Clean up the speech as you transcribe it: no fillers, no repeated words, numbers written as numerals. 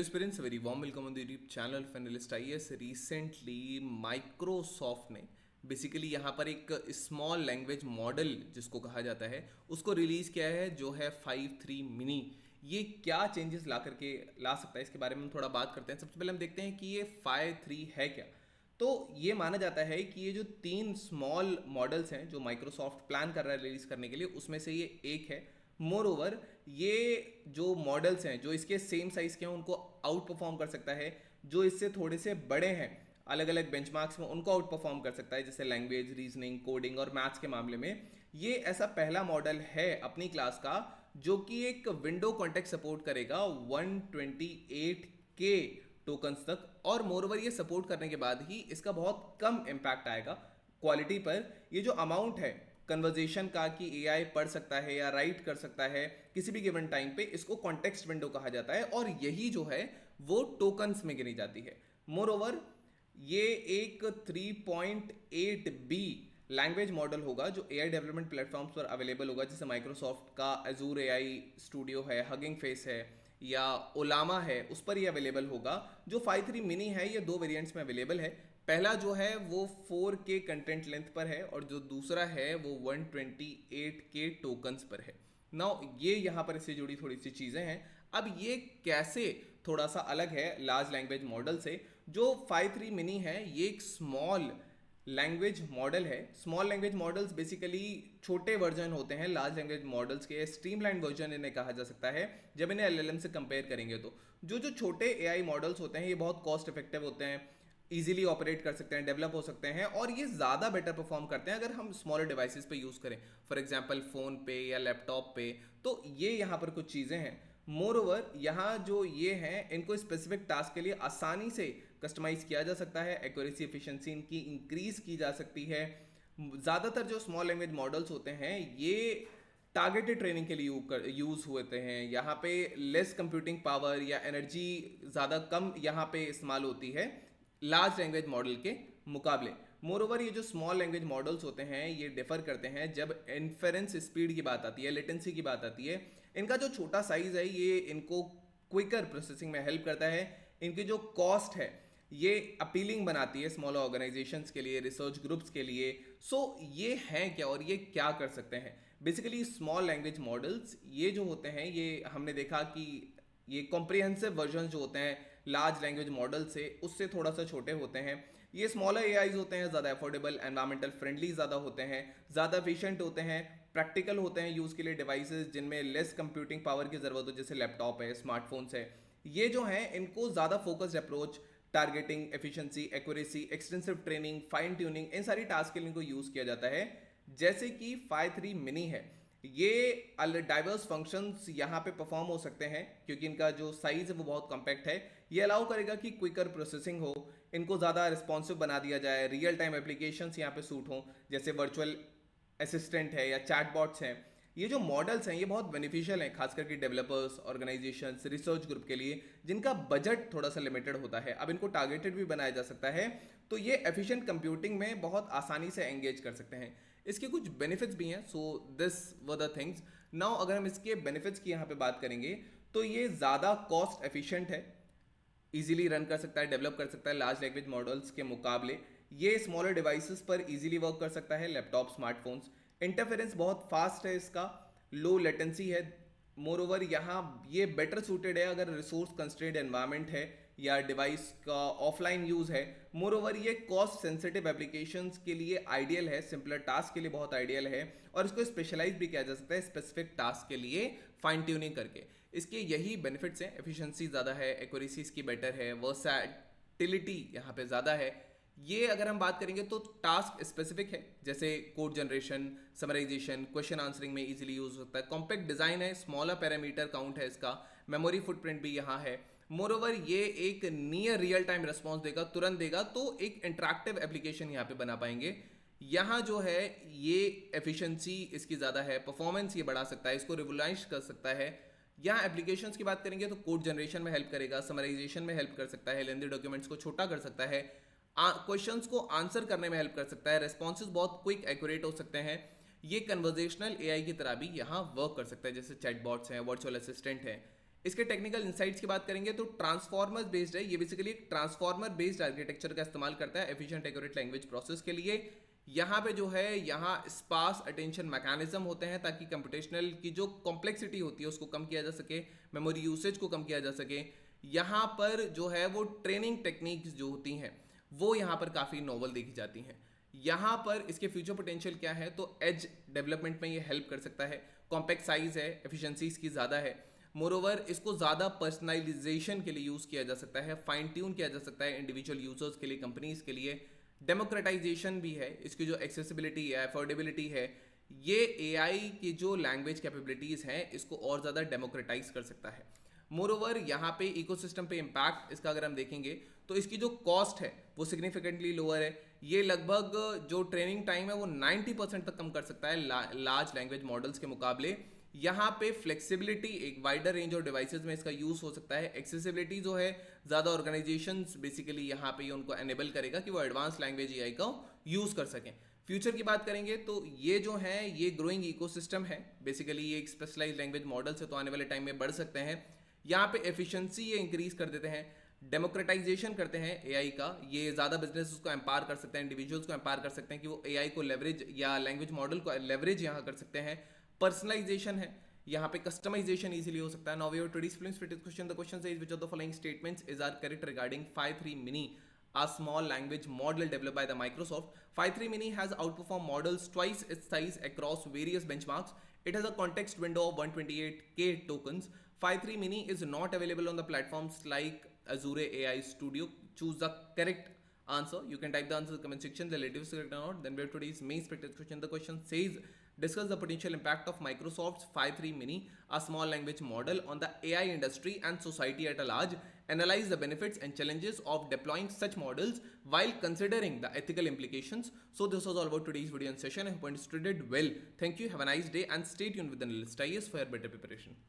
Aspirants, very warm welcome on the YouTube channel finalist IAS. Recently Microsoft ने basically यहाँ पर एक small language model जिसको कहा जाता है उसको रिलीज़ किया है, जो है 5.3 मिनी। ये क्या चेंजेस ला करके ला सकता है, इसके बारे में हम थोड़ा बात करते हैं। सबसे पहले हम देखते हैं कि ये 5.3 है क्या। तो ये माना जाता है कि ये जो तीन स्मॉल मॉडल्स हैं जो माइक्रोसॉफ्ट प्लान कर रहा है रिलीज करने के लिए, उसमें से ये एक है। मोर ओवर ये जो मॉडल्स हैं जो इसके सेम साइज के हैं उनको आउट परफॉर्म कर सकता है, जो इससे थोड़े से बड़े हैं अलग अलग बेंचमार्क्स में उनको आउट परफॉर्म कर सकता है, जैसे लैंग्वेज, रीजनिंग, कोडिंग और मैथ्स के मामले में। ये ऐसा पहला मॉडल है अपनी क्लास का जो कि एक विंडो कॉन्टेक्स्ट सपोर्ट करेगा 128K टोकन्स तक, और मोरओवर ये सपोर्ट करने के बाद ही इसका बहुत कम इम्पैक्ट आएगा क्वालिटी पर। ये जो अमाउंट है कन्वर्जेशन का कि एआई पढ़ सकता है या राइट कर सकता है किसी भी गिवन टाइम पे, इसको कॉन्टेक्स्ट विंडो कहा जाता है, और यही जो है वो टोकन्स में गिनी जाती है। मोर ओवर ये एक 3.8B लैंग्वेज मॉडल होगा जो एआई डेवलपमेंट प्लेटफॉर्म्स पर अवेलेबल होगा, जैसे माइक्रोसॉफ्ट का अजूर एआई स्टूडियो है, हगिंग फेस है या ओलामा है, उस पर ये अवेलेबल होगा। जो 5.3 मिनी है ये दो वेरिएंट्स में अवेलेबल है। पहला जो है वो 4K कंटेंट लेंथ पर है और जो दूसरा है वो 128K टोकन्स पर है। नाउ ये यहाँ पर इससे जुड़ी थोड़ी सी चीज़ें हैं। अब ये कैसे थोड़ा सा अलग है लार्ज लैंग्वेज मॉडल से। जो 5.3 मिनी है ये एक स्मॉल लैंग्वेज मॉडल है। स्मॉल लैंग्वेज मॉडल्स बेसिकली छोटे वर्जन होते हैं लार्ज लैंग्वेज मॉडल्स के, स्ट्रीमलाइन वर्जन इन्हें कहा जा सकता है जब इन्हें एलएलएम से कंपेयर करेंगे तो। जो छोटे एआई मॉडल्स होते हैं ये बहुत कॉस्ट इफेक्टिव होते हैं, इजीली ऑपरेट कर सकते हैं, डेवलप हो सकते हैं, और ये ज़्यादा बेटर परफॉर्म करते हैं अगर हम स्मॉलर डिवाइसेस पे यूज़ करें, फॉर एग्जांपल फ़ोन पे या लैपटॉप पे। तो ये यहाँ पर कुछ चीज़ें हैं। मोर ओवर यहाँ जो ये हैं इनको स्पेसिफिक टास्क के लिए आसानी से कस्टमाइज किया जा सकता है, एक्यूरेसी एफिशिएंसी इनकी इंक्रीज की जा सकती है। ज़्यादातर जो स्मॉल लैंग्वेज मॉडल्स होते हैं ये टारगेटेड ट्रेनिंग के लिए यूज़ होते हैं। यहाँ पे लेस कंप्यूटिंग पावर या एनर्जी ज़्यादा कम यहाँ पे इस्तेमाल होती है लार्ज लैंग्वेज मॉडल के मुकाबले। मोर ओवर ये जो स्मॉल लैंग्वेज मॉडल्स होते हैं ये डिफर करते हैं जब इन्फेरेंस स्पीड की बात आती है, लेटेंसी की बात आती है। इनका जो छोटा साइज है ये इनको क्विकर प्रोसेसिंग में हेल्प करता है। इनकी जो कॉस्ट है ये अपीलिंग बनाती है स्मॉल ऑर्गेनाइजेशंस के लिए, रिसर्च ग्रुप्स के लिए। सो ये हैं क्या और ये क्या कर सकते हैं। बेसिकली स्मॉल लैंग्वेज मॉडल्स ये जो होते हैं ये हमने देखा कि ये कॉम्प्रिहेंसिव वर्जन जो होते हैं लार्ज लैंग्वेज मॉडल से उससे थोड़ा सा छोटे होते हैं। ये स्मॉलर एआईज होते हैं, ज़्यादा अफोर्डेबल, एनवायरमेंटल फ्रेंडली ज़्यादा होते हैं, ज़्यादा एफिशिएंट होते हैं, प्रैक्टिकल होते हैं यूज़ के लिए डिवाइसेस जिनमें लेस कंप्यूटिंग पावर की ज़रूरत हो, जैसे लैपटॉप है, स्मार्टफोन्स है। ये जो हैं इनको ज़्यादा focused approach, targeting, efficiency, accuracy, extensive training, fine tuning, इन सारी टास्क के लिए इनको यूज़ किया जाता है। जैसे कि 5.3 मिनी है, ये डाइवर्स फंक्शंस यहाँ पे परफॉर्म हो सकते हैं क्योंकि इनका जो साइज है वो बहुत कॉम्पैक्ट है। ये अलाउ करेगा कि क्विकर प्रोसेसिंग हो, इनको ज़्यादा रिस्पॉन्सिव बना दिया जाए, रियल टाइम एप्लीकेशंस यहाँ पे सूट हों, जैसे वर्चुअल असिस्टेंट है या चैटबॉट्स हैं। ये जो मॉडल्स हैं ये बहुत बेनिफिशियल हैं, खास करके डेवलपर्स, ऑर्गेनाइजेशंस, रिसर्च ग्रुप के लिए जिनका बजट थोड़ा सा लिमिटेड होता है। अब इनको टारगेटेड भी बनाया जा सकता है, तो ये एफिशिएंट कंप्यूटिंग में बहुत आसानी से एंगेज कर सकते हैं। इसके कुछ बेनिफिट्स भी हैं, so this were the things. Now अगर हम इसके बेनिफिट्स की यहाँ पे बात करेंगे तो ये ज़्यादा कॉस्ट एफिशिएंट है, इजीली रन कर सकता है, डेवलप कर सकता है लार्ज लैंग्वेज मॉडल्स के मुकाबले। ये स्मॉलर डिवाइसेस पर इजीली वर्क कर सकता है, लैपटॉप, स्मार्टफोन्स। इंटरफेरेंस बहुत फास्ट है इसका, लो लेटेंसी है। मोर ओवर यहाँ ये बेटर सूटेड है अगर रिसोर्स कंस्ट्रेंट एनवायरनमेंट है या डिवाइस का ऑफलाइन यूज़ है। मोर ओवर ये कॉस्ट सेंसिटिव एप्लीकेशंस के लिए आइडियल है, सिंपलर टास्क के लिए बहुत आइडियल है, और इसको स्पेशलाइज भी किया जा सकता है स्पेसिफिक टास्क के लिए फाइन ट्यूनिंग करके। इसके यही बेनिफिट्स हैं, एफिशिएंसी ज़्यादा है, एक्यूरेसी इसकी बेटर है, वर्सैटिलिटी यहाँ पे ज़्यादा है। ये अगर हम बात करेंगे तो टास्क स्पेसिफिक है, जैसे code generation, summarization, question answering में इजीली यूज होता है। कॉम्पैक्ट डिज़ाइन है, स्मॉलर पैरामीटर काउंट है इसका, मेमोरी फुटप्रिंट भी यहाँ है। मोर ओवर ये एक नियर रियल टाइम रिस्पॉन्स देगा, तुरंत देगा, तो एक इंटरेक्टिव एप्लीकेशन यहाँ पे बना पाएंगे। यहाँ जो है ये एफिशिएंसी इसकी ज़्यादा है, परफॉर्मेंस ये बढ़ा सकता है, इसको रिवोल्यूशनाइज कर सकता है। यहाँ एप्लीकेशंस की बात करेंगे तो कोड जनरेशन में हेल्प करेगा, समराइजेशन में हेल्प कर सकता है, लेंदी डॉक्यूमेंट्स को छोटा कर सकता है, क्वेश्चंस को आंसर करने में हेल्प कर सकता है, रेस्पॉन्सेज बहुत क्विक एक्यूरेट हो सकते हैं। ये कन्वर्जेशनल एआई की तरह भी यहाँ वर्क कर सकता है, जैसे चैटबॉट्स हैं, वर्चुअल असिस्टेंट है। इसके टेक्निकल इंसाइट्स की बात करेंगे तो ट्रांसफॉर्मर बेस्ड है, ये बेसिकली एक ट्रांसफॉर्मर बेस्ड आर्किटेक्चर का इस्तेमाल करता है एफिशिएंट एक्यूरेट लैंग्वेज प्रोसेस के लिए। यहाँ पे जो है यहाँ स्पार्स अटेंशन मैकेनिज्म होते हैं ताकि कंप्यूटेशनल की जो कॉम्प्लेक्सिटी होती है उसको कम किया जा सके, मेमोरी यूसेज को कम किया जा सके। यहाँ पर जो है वो ट्रेनिंग टेक्निक्स जो होती हैं वो यहाँ पर काफ़ी नोवल देखी जाती हैं। यहाँ पर इसके फ्यूचर पोटेंशियल क्या है, तो एज डेवलपमेंट में ये हेल्प कर सकता है, कॉम्पैक्ट साइज है, एफिशिएंसी इसकी ज़्यादा है, मोरोवर इसको ज़्यादा पर्सनलाइजेशन के लिए यूज़ किया जा सकता है, फाइन ट्यून किया जा सकता है इंडिविजुअल यूजर्स के लिए, कंपनीज के लिए। डेमोक्रेटाइजेशन भी है, इसकी जो एक्सेसिबिलिटी है, अफोर्डेबिलिटी है, ये एआई की जो लैंग्वेज कैपेबिलिटीज़ हैं इसको और ज़्यादा डेमोक्रेटाइज कर सकता है। मोरोवर यहाँ पे इकोसिस्टम पे इम्पैक्ट इसका अगर हम देखेंगे तो इसकी जो कॉस्ट है वो सिग्निफिकेंटली लोअर है। ये लगभग जो ट्रेनिंग टाइम है वो 90% तक कम कर सकता है लार्ज लैंग्वेज मॉडल्स के मुकाबले। यहाँ पे फ्लेक्सिबिलिटी, एक वाइडर रेंज ऑफ डिवाइसेस में इसका यूज़ हो सकता है। एक्सेसिबिलिटी जो है ज़्यादा ऑर्गेनाइजेशंस बेसिकली यहाँ पे उनको एनेबल करेगा कि वो एडवांस लैंग्वेज एआई का यूज़ कर सकें। फ्यूचर की बात करेंगे तो ये जो है ये ग्रोइंग इकोसिस्टम है, बेसिकली ये एक स्पेशलाइज लैंग्वेज मॉडल से तो आने वाले टाइम में बढ़ सकते हैं। यहाँ पे एफिशिएंसी ये इंक्रीज कर देते हैं, डेमोक्रेटाइजेशन करते हैं एआई का, ये ज़्यादा बिजनेस को एम्पावर कर सकते हैं, इंडिविजुअल्स को एम्पावर कर सकते हैं कि वो एआई को लेवरेज या लैंग्वेज मॉडल को लेवरेज यहाँ कर सकते हैं। पर्सनलाइजेशन है, यहाँ पे कस्टमाइजेशन इजीली हो सकता है। Now we have today's film fitted question, the question says which of the following statements is are correct regarding 5.3 mini, a small language model developed by the Microsoft. 5.3 mini has outperformed models twice its size across various benchmarks. It has a context window of 128K tokens. 5.3 mini is not available on the platforms like Azure AI Studio. Choose the correct answer. You can type the answer in the comment section. The relative is correct or not. Then we have today's main expected question. The question says, discuss the potential impact of Microsoft's 5.3 mini, a small language model, on the AI industry and society at a large. Analyze the benefits and challenges of deploying such models while considering the ethical implications. So this was all about today's video and session. I hope you understood it well. Thank you. Have a nice day and stay tuned with the Analyst IAS for your better preparation.